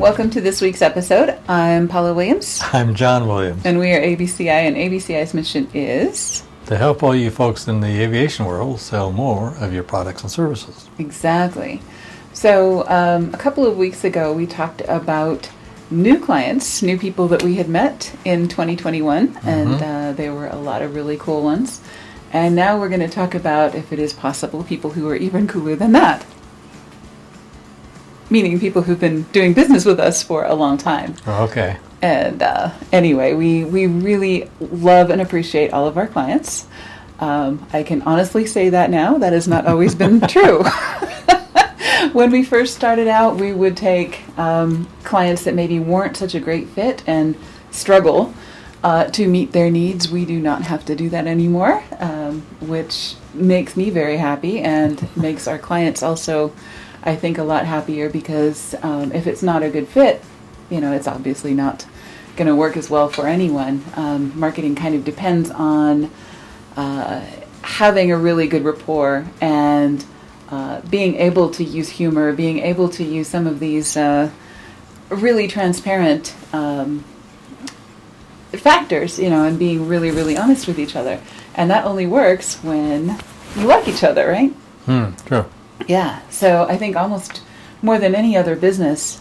Welcome to this week's episode. I'm Paula Williams. I'm John Williams. And we are ABCI, and ABCI's mission is... to help all you folks in the aviation world sell more of your products and services. Exactly. So a couple of weeks ago, we talked about new clients, new people that we had met in 2021, and there were a lot of really cool ones. And now we're going to talk about, if it is possible, people who are even cooler than that. Meaning people who've been doing business with us for a long time. Okay. And anyway, we really love and appreciate all of our clients. I can honestly say that now. That has not always been true. When we first started out, we would take clients that maybe weren't such a great fit and struggle to meet their needs. We do not have to do that anymore, which makes me very happy and makes our clients also, I think, a lot happier, because if it's not a good fit, it's obviously not going to work as well for anyone. Marketing kind of depends on having a really good rapport and being able to use humor, being able to use some of these really transparent factors, and being really, really honest with each other. And that only works when you like each other, right? True. Yeah, so I think almost more than any other business,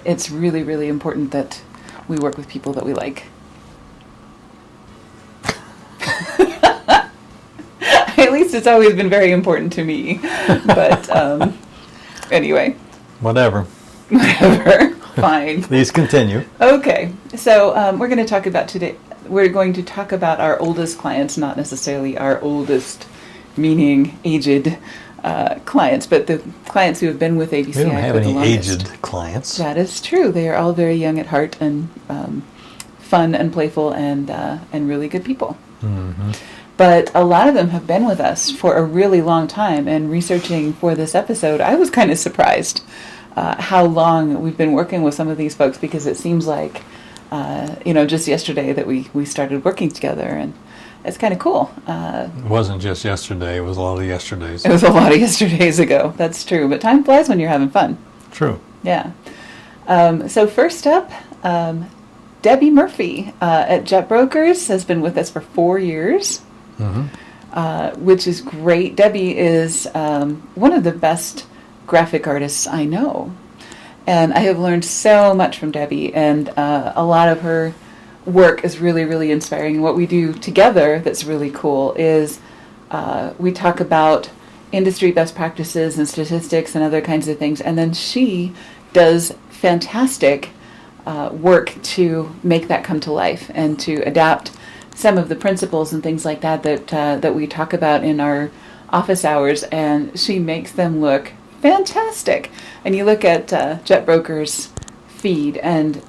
it's really, really important that we work with people that we like. At least it's always been very important to me. But anyway. Whatever. Fine. Please continue. Okay, so we're going to talk about today. We're going to talk about our oldest clients, not necessarily our oldest, meaning aged clients, but the clients who have been with ABCI for the longest. We don't have any aged clients. That is true. They are all very young at heart and fun and playful and really good people. Mm-hmm. But a lot of them have been with us for a really long time. And researching for this episode, I was kind of surprised how long we've been working with some of these folks, because it seems like, just yesterday that we started working together, and it's kind of cool. It wasn't just yesterday. It was a lot of yesterdays. It was a lot of yesterdays ago. That's true. But time flies when you're having fun. True. Yeah. So first up, Debbie Murphy at Jet Brokers has been with us for 4 years, which is great. Debbie is one of the best graphic artists I know. And I have learned so much from Debbie, and a lot of her work is really, really inspiring. What we do together that's really cool is we talk about industry best practices and statistics and other kinds of things, and then she does fantastic work to make that come to life and to adapt some of the principles and things like that we talk about in our office hours, and she makes them look fantastic. And you look at Jet Brokers' feed, and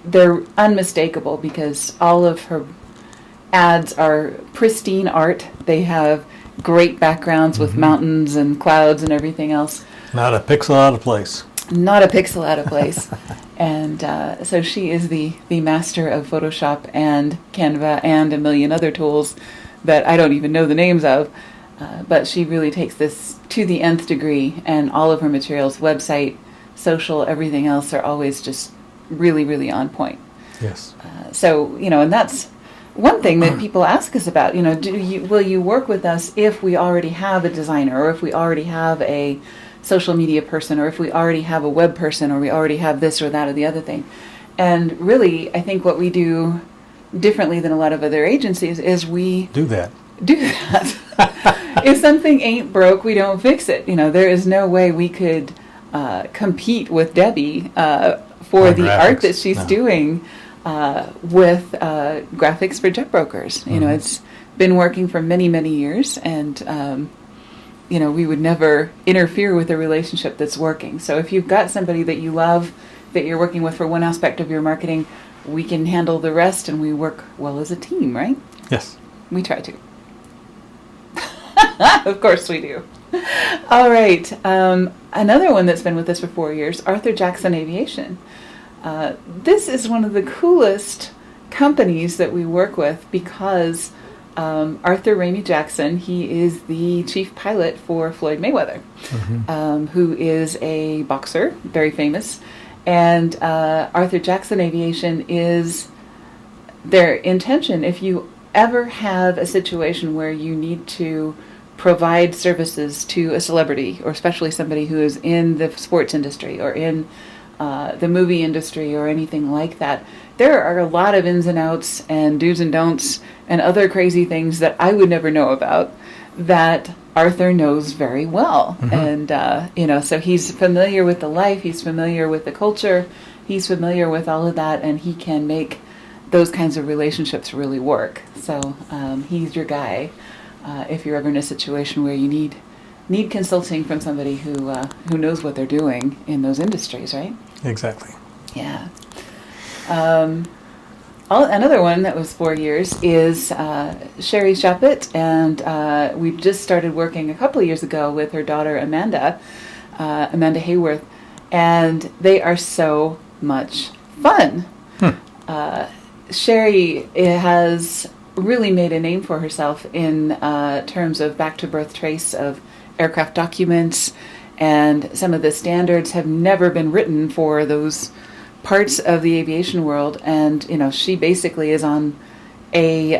they're unmistakable, because all of her ads are pristine art. They have great backgrounds with mountains and clouds and everything else. Not a pixel out of place. Not a pixel out of place. And so she is the master of Photoshop and Canva and a million other tools that I don't even know the names of. But she really takes this to the nth degree, and all of her materials, website, social, everything else, are always just really, really on point. Yes. So, and that's one thing that people ask us about. Will you work with us if we already have a designer, or if we already have a social media person, or if we already have a web person, or we already have this or that or the other thing? And really, I think what we do differently than a lot of other agencies is we do that. If something ain't broke, we don't fix it. There is no way we could compete with Debbie for the art that she's doing with graphics for Jet Brokers. It's been working for many, many years, and we would never interfere with a relationship that's working. So if you've got somebody that you love, that you're working with for one aspect of your marketing, we can handle the rest, and we work well as a team, right? Yes. We try to. Of course we do. All right. Another one that's been with us for 4 years, Arthur Jackson Aviation. This is one of the coolest companies that we work with, because Arthur Ramey Jackson, he is the chief pilot for Floyd Mayweather, who is a boxer, very famous. And Arthur Jackson Aviation is their intention. If you ever have a situation where you need to provide services to a celebrity, or especially somebody who is in the sports industry or in the movie industry or anything like that, there are a lot of ins and outs and do's and don'ts and other crazy things that I would never know about that Arthur knows very well. Mm-hmm. And, so he's familiar with the life, he's familiar with the culture, he's familiar with all of that, and he can make those kinds of relationships really work. So he's your guy if you're ever in a situation where you need consulting from somebody who knows what they're doing in those industries, right? Exactly. Yeah. Another one that was 4 years is Sherry Shoppet, and we just started working a couple of years ago with her daughter Amanda Hayworth, and they are so much fun. Sherry has really made a name for herself in terms of back-to-birth trace of aircraft documents, and some of the standards have never been written for those parts of the aviation world, and she basically is on a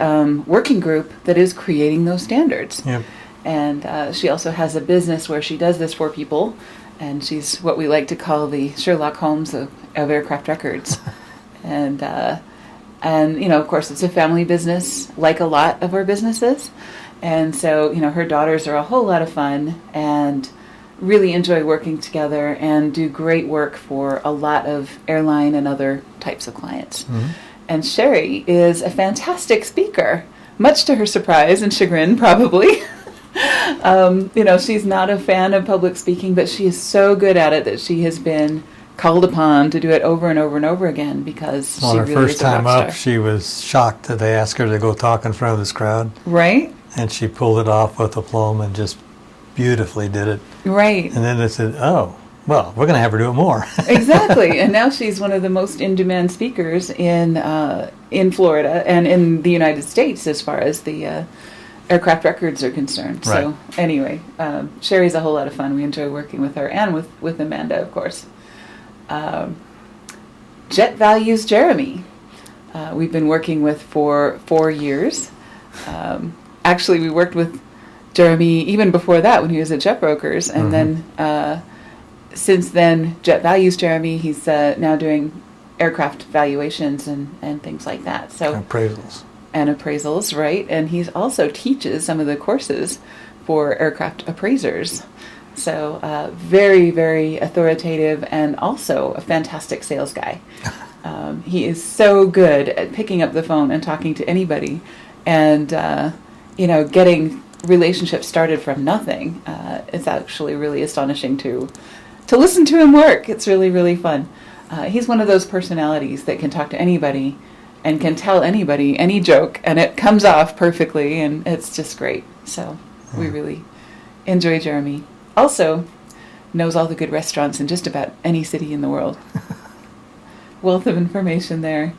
working group that is creating those standards. Yep. And she also has a business where she does this for people, and she's what we like to call the Sherlock Holmes of aircraft records. and of course it's a family business, like a lot of our businesses, and so her daughters are a whole lot of fun and really enjoy working together and do great work for a lot of airline and other types of clients. Mm-hmm. And Sherry is a fantastic speaker, much to her surprise and chagrin, probably. She's not a fan of public speaking, but she is so good at it that she has been called upon to do it over and over and over again because she really is a rock star. Her first time up, she was shocked that they asked her to go talk in front of this crowd. Right. And she pulled it off with aplomb and just beautifully did it. Right. And then they said, oh, well, we're going to have her do it more. Exactly. And now she's one of the most in-demand speakers in Florida and in the United States as far as the aircraft records are concerned. Right. So anyway, Sherry's a whole lot of fun. We enjoy working with her and with Amanda, of course. Jet Values Jeremy. We've been working with for 4 years. Actually, we worked with Jeremy even before that when he was at Jet Brokers, and then since then, Jet Values Jeremy, he's now doing aircraft valuations and things like that. So appraisals, right? And he also teaches some of the courses for aircraft appraisers. So very, very authoritative and also a fantastic sales guy. He is so good at picking up the phone and talking to anybody and, getting relationships started from nothing. It's actually really astonishing to listen to him work. It's really, really fun. He's one of those personalities that can talk to anybody and can tell anybody any joke, and it comes off perfectly, and it's just great. So we really enjoy Jeremy. Also knows all the good restaurants in just about any city in the world. Wealth of information there.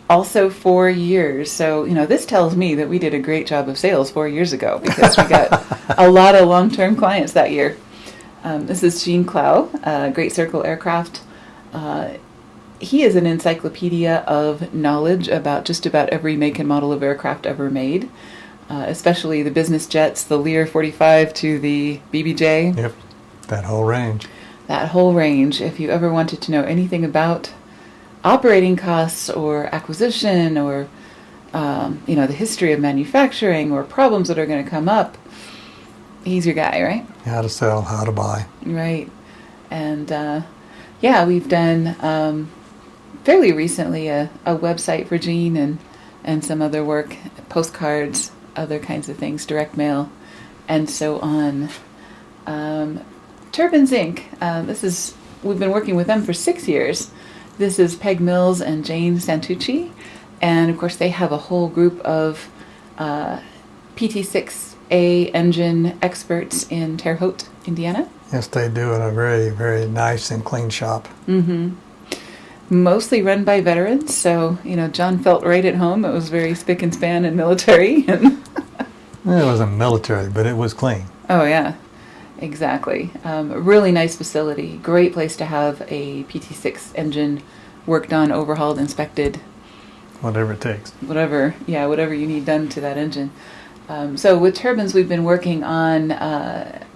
Also 4 years. So, this tells me that we did a great job of sales 4 years ago because we got a lot of long-term clients that year. This is Gene Clow, Great Circle Aircraft. He is an encyclopedia of knowledge about just about every make and model of aircraft ever made, especially the business jets, the Lear 45 to the BBJ. Yep, that whole range. That whole range. If you ever wanted to know anything about operating costs or acquisition or, the history of manufacturing or problems that are going to come up, he's your guy, right? How to sell, how to buy. Right. And, we've done fairly recently a website for Gene and some other work, postcards, other kinds of things, direct mail, and so on. Turbines Inc. We've been working with them for 6 years. This is Peg Mills and Jane Santucci, and of course they have a whole group of PT6A engine experts in Terre Haute, Indiana. Yes, they do in a very, very nice and clean shop. Mm-hmm. Mostly run by veterans, so John felt right at home. It was very spick and span and military. It wasn't military, but it was clean. Oh yeah, Exactly. A really nice facility. Great place to have a PT6 engine worked on, overhauled, inspected. Whatever it takes. Whatever you need done to that engine. So with turbines, we've been working on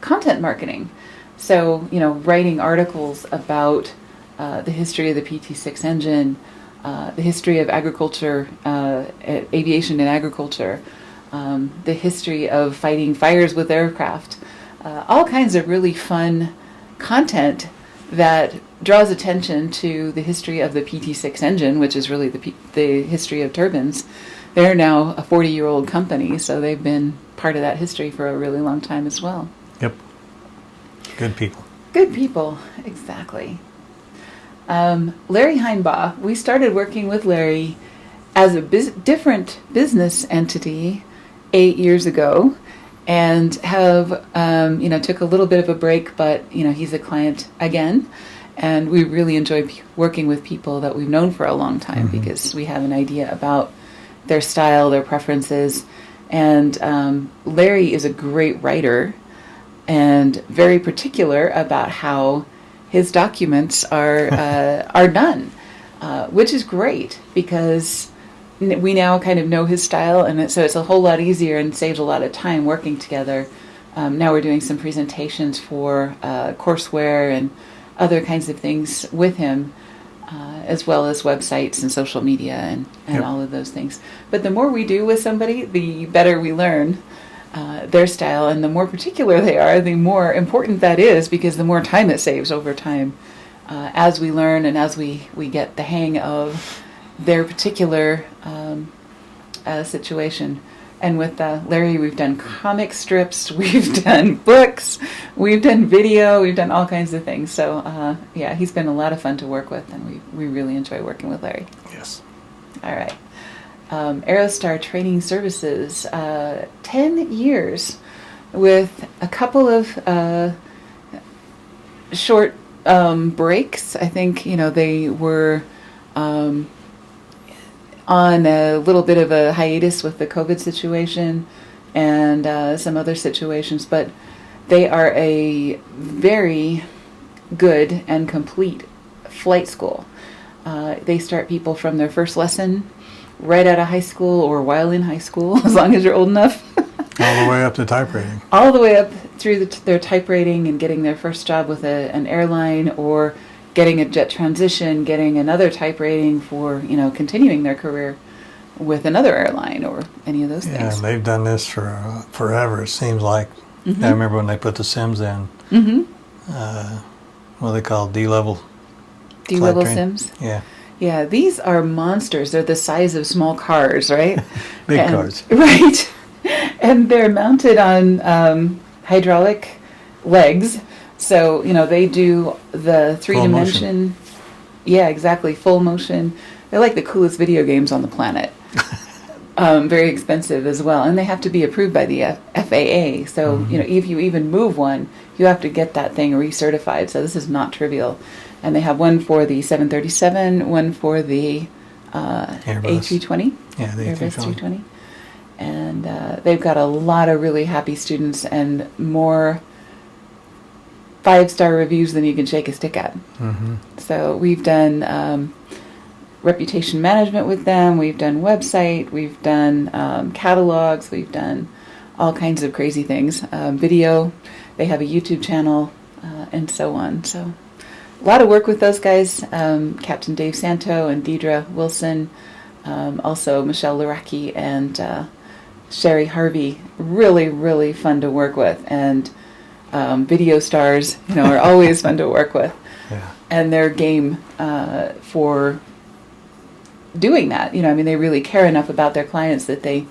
content marketing. So, writing articles about the history of the PT6 engine, the history of agriculture, aviation and agriculture, the history of fighting fires with aircraft, all kinds of really fun content that draws attention to the history of the PT6 engine, which is really the history of turbines. They're now a 40-year-old company, so they've been part of that history for a really long time as well. Yep. Good people. Good people, exactly. Larry Heinbaugh, we started working with Larry as a different business entity 8 years ago, and have, took a little bit of a break, but, he's a client again. And we really enjoy working with people that we've known for a long time, because we have an idea about their style, their preferences. And Larry is a great writer and very particular about how his documents are done, which is great because we now kind of know his style, and so it's a whole lot easier and saves a lot of time working together. Now we're doing some presentations for courseware and other kinds of things with him, as well as websites and social media and Yep. all of those things. But the more we do with somebody, the better we learn their style, and the more particular they are, the more important that is, because the more time it saves over time as we learn and as we get the hang of their particular situation. And with Larry, we've done comic strips, we've done books, we've done video, we've done all kinds of things. So, he's been a lot of fun to work with, and we really enjoy working with Larry. Yes. All right. Aerostar Training Services, 10 years with a couple of short breaks. I think, they were on a little bit of a hiatus with the COVID situation and some other situations, but they are a very good and complete flight school. They start people from their first lesson right out of high school or while in high school, as long as you're old enough. All the way up to type rating. All the way up through their type rating and getting their first job with an airline, or getting a jet transition, getting another type rating for, continuing their career with another airline or any of those Yeah, things. and they've done this for forever, it seems like. Mm-hmm. I remember when they put the Sims in. Mm-hmm. What are they called? D-level? D-level Flight train? Sims? Yeah. Yeah, these are monsters. They're the size of small cars, right? Big cars. Right. And they're mounted on hydraulic legs. So, they do the three-dimension. Yeah, exactly. Full motion. They're like the coolest video games on the planet. Very expensive as well. And they have to be approved by the FAA. So, if you even move one, you have to get that thing recertified. So this is not trivial. And they have one for the 737, one for the A320. Yeah, the Airbus A320. 320. And they've got a lot of really happy students and more 5-star reviews than you can shake a stick at. Mm-hmm. So we've done reputation management with them. We've done website. We've done catalogs. We've done all kinds of crazy things. Video. They have a YouTube channel and so on. So a lot of work with those guys. Captain Dave Santo and Deidre Wilson. Also Michelle Laraki and Sherry Harvey. Really, really fun to work with. And video stars, are always fun to work with. Yeah. And their game for doing that. They really care enough about their clients that they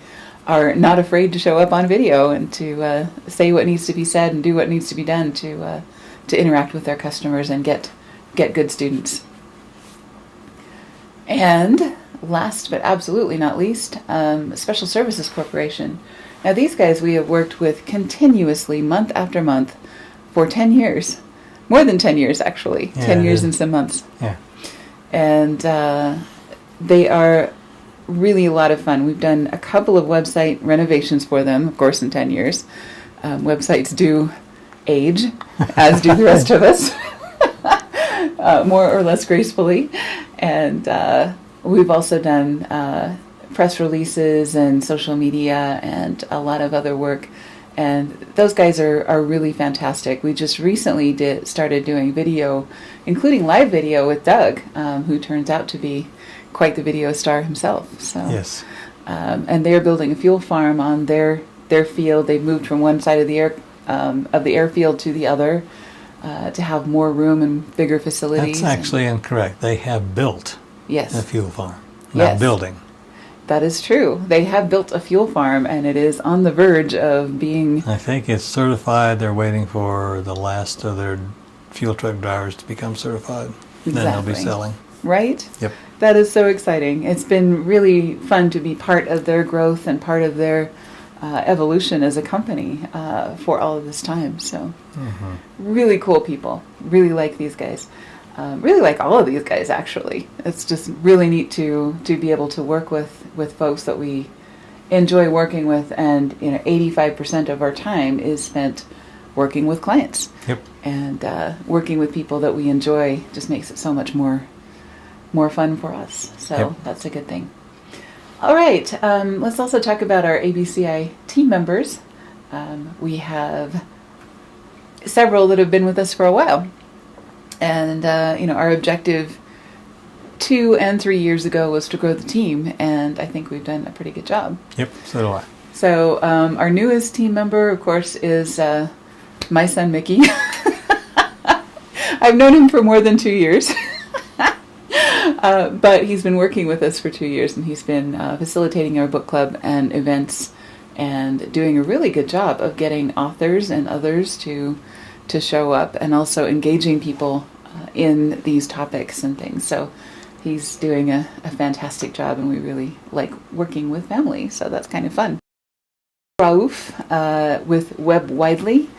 are not afraid to show up on video and to say what needs to be said and do what needs to be done to interact with their customers and get good students. And last but absolutely not least, Special Services Corporation. Now these guys we have worked with continuously, month after month, for 10 years. More than 10 years, actually. Yeah, 10 years and some months. Yeah. And they are really a lot of fun. We've done a couple of website renovations for them, of course, in 10 years. Websites do age, as do the rest of us, more or less gracefully. And we've also done press releases and social media and a lot of other work. And those guys are really fantastic. We just recently started doing video, including live video with Doug, who turns out to be quite the video star himself. So Yes. And they're building a fuel farm on their field. They've moved from one side of the airfield to the other to have more room and bigger facilities. That's actually incorrect. They have built Yes. a fuel farm, not Yes. building. That is true. They have built a fuel farm, and it is on the verge of being... I think it's certified. They're waiting for the last of their fuel truck drivers to become certified. Exactly. Then they'll be selling. Right? Yep. That is so exciting. It's been really fun to be part of their growth and part of their evolution as a company for all of this time. So really cool people. Really like these guys. Really like all of these guys, actually. It's just really neat to be able to work with folks that we enjoy working with, and 85% of our time is spent working with clients. Yep. And working with people that we enjoy just makes it so much more fun for us. So Yep. that's a good thing. All right. Let's also talk about our ABCI team members. We have several that have been with us for a while. And, our objective 2 and 3 years ago was to grow the team, and I think we've done a pretty good job. Yep, so do I. So our newest team member, of course, is my son, Mickey. I've known him for more than 2 years. But he's been working with us for 2 years, and he's been facilitating our book club and events and doing a really good job of getting authors and others to show up, and also engaging people in these topics and things. So he's doing a fantastic job, and we really like working with family, so that's kind of fun. Rauf with Web Widely.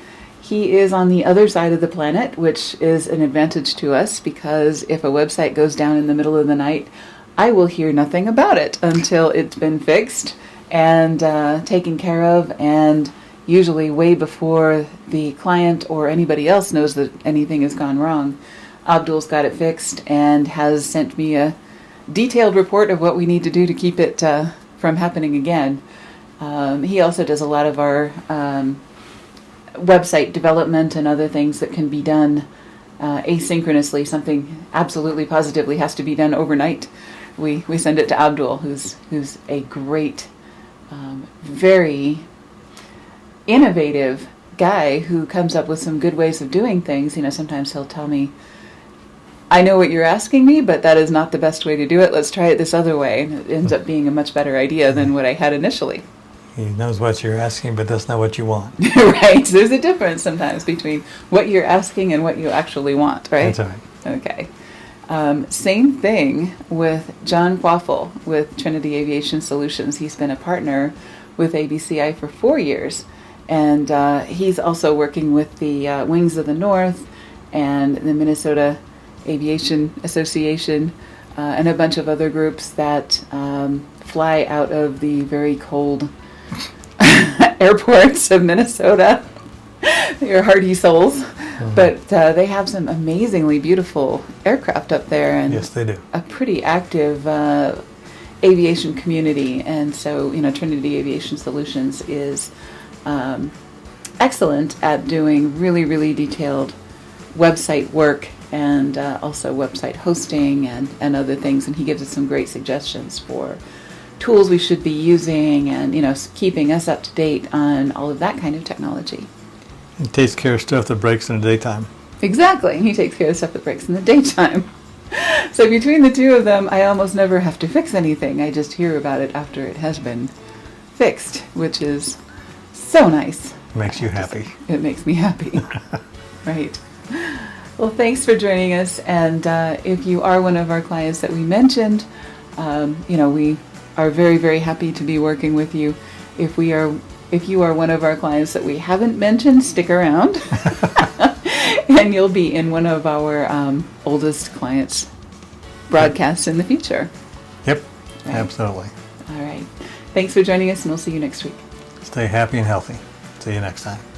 He is on the other side of the planet, which is an advantage to us, because if a website goes down in the middle of the night, I will hear nothing about it until it's been fixed and taken care of, and usually way before the client or anybody else knows that anything has gone wrong. Abdul's got it fixed and has sent me a detailed report of what we need to do to keep it from happening again. He also does a lot of our website development and other things that can be done asynchronously. Something absolutely positively has to be done overnight. We send it to Abdul, who's a great, very innovative guy who comes up with some good ways of doing things. Sometimes he'll tell me, I know what you're asking me, but that is not the best way to do it. Let's try it this other way. And it ends up being a much better idea than what I had initially. He knows what you're asking, but that's not what you want. Right. There's a difference sometimes between what you're asking and what you actually want, right? That's right. Okay. Same thing with John Quaffle with Trinity Aviation Solutions. He's been a partner with ABCI for 4 years. And he's also working with the Wings of the North and the Minnesota Aviation Association and a bunch of other groups that fly out of the very cold airports of Minnesota. They're hardy souls. But they have some amazingly beautiful aircraft up there, and yes, they do. A pretty active aviation community. And so, Trinity Aviation Solutions is excellent at doing really, really detailed website work and also website hosting and other things. And he gives us some great suggestions for tools we should be using, and keeping us up to date on all of that kind of technology. He takes care of stuff that breaks in the daytime. Exactly. He takes care of stuff that breaks in the daytime. So between the two of them, I almost never have to fix anything. I just hear about it after it has been fixed, which is so nice. Makes you happy. It makes me happy. Right. Well, thanks for joining us. And if you are one of our clients that we mentioned, we are very, very happy to be working with you. If you are one of our clients that we haven't mentioned, stick around. And you'll be in one of our oldest clients' broadcasts in the future. Yep, Right. absolutely. All right. Thanks for joining us, and we'll see you next week. Stay happy and healthy. See you next time.